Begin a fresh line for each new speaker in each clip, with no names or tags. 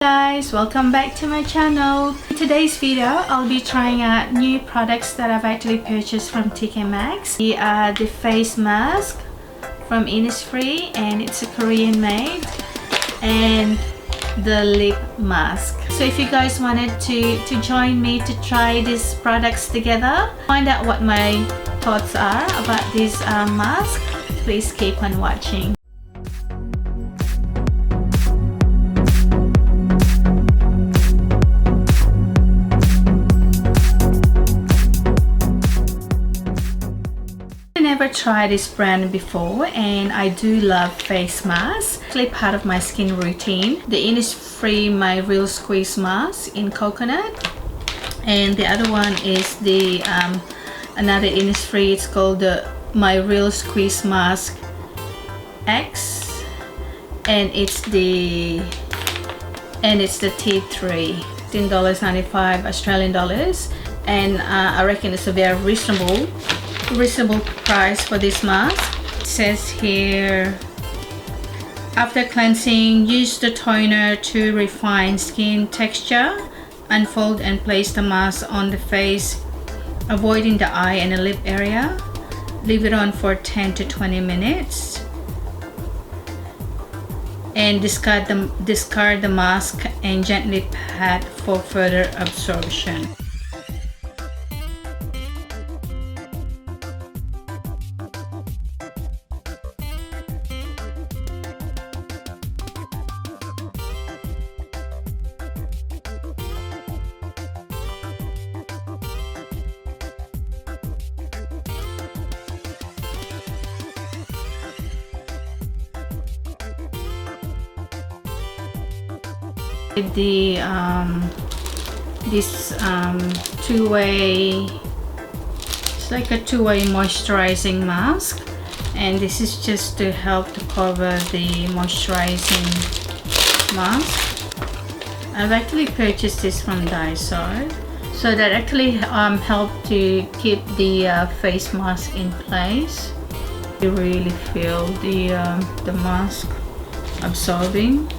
Guys, welcome back to my channel. In today's video I'll be trying out new products that I've actually purchased from Tk Maxx. The face mask from Innisfree, and it's a Korean made, and the lip mask. So if you guys wanted to join me to try these products together, find out what my thoughts are about this mask, please keep on watching. Never tried this brand before, and I do love face masks. Actually part of my skin routine. The Innisfree My Real Squeeze Mask in coconut, and the other one is the another Innisfree. It's called the My Real Squeeze Mask X, and it's the T3, $10.95 Australian dollars, and I reckon it's a very reasonable price for this mask. It says here, after cleansing, use the toner to refine skin texture. Unfold and place the mask on the face, avoiding the eye and the lip area. Leave it on for 10 to 20 minutes and discard the mask and gently pat for further absorption. This two-way, it's like a two-way moisturizing mask, and this is just to help to cover the moisturizing mask. I've actually purchased this from Daiso, so that actually helped to keep the face mask in place. You really feel the mask absorbing.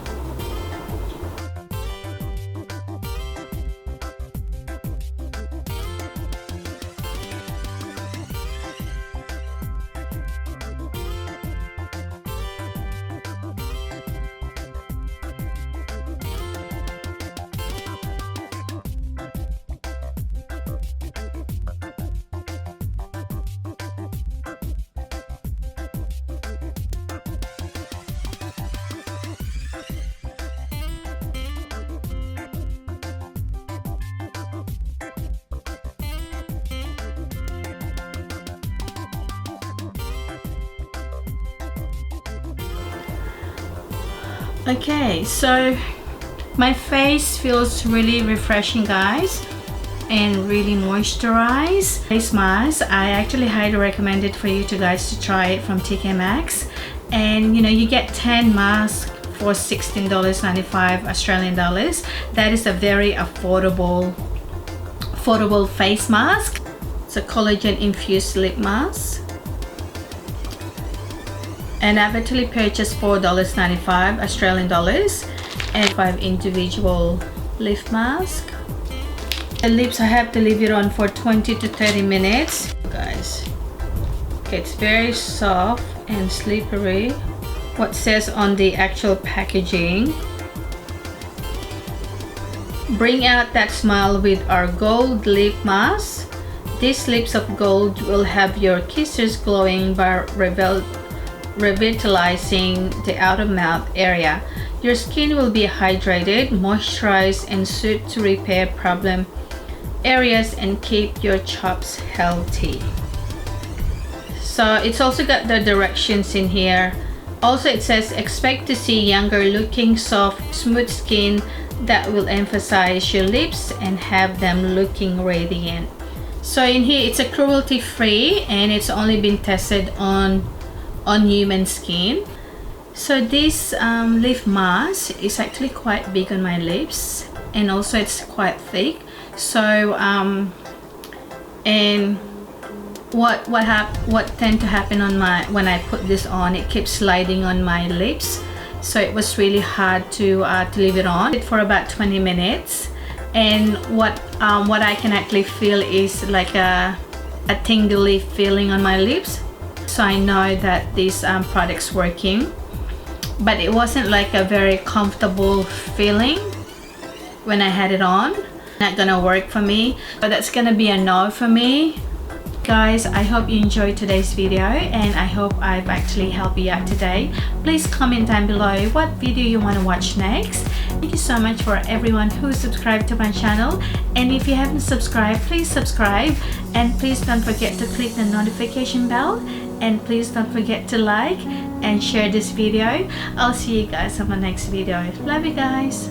Okay, so my face feels really refreshing, guys, and really moisturized. Face mask, I actually highly recommend it for you guys to try it from Tk Maxx. And you know, you get 10 masks for $16.95 Australian dollars. That is a very affordable face mask. It's a collagen infused lip mask, and I've actually purchased $4.95 Australian dollars and 5 individual lip mask. The lips, I have to leave it on for 20 to 30 minutes, guys. Okay, it's very soft and slippery. What says on the actual packaging: bring out that smile with our gold lip mask. These lips of gold will have your kisses glowing by revitalizing the outer mouth area. Your skin will be hydrated, moisturized, and suited to repair problem areas and keep your chops healthy. So it's also got the directions in here. Also, it says expect to see younger looking, soft, smooth skin that will emphasize your lips and have them looking radiant. So in here, it's a cruelty free, and it's only been tested on human skin. So this lip mask is actually quite big on my lips, and also it's quite thick. So and what tend to happen on my, when I put this on, it keeps sliding on my lips. so it was really hard to leave it on for about 20 minutes. And what I can actually feel is like a tingly feeling on my lips, so I know that this product's working. But it wasn't like a very comfortable feeling when I had it on. Not gonna work for me, but that's gonna be a no for me. Guys, I hope you enjoyed today's video, and I hope I've actually helped you out today. Please comment down below what video you want to watch next. Thank you so much for everyone who subscribed to my channel, and if you haven't subscribed, please subscribe, and please don't forget to click the notification bell, and please don't forget to like and share this video. I'll see you guys on my next video. Love you guys.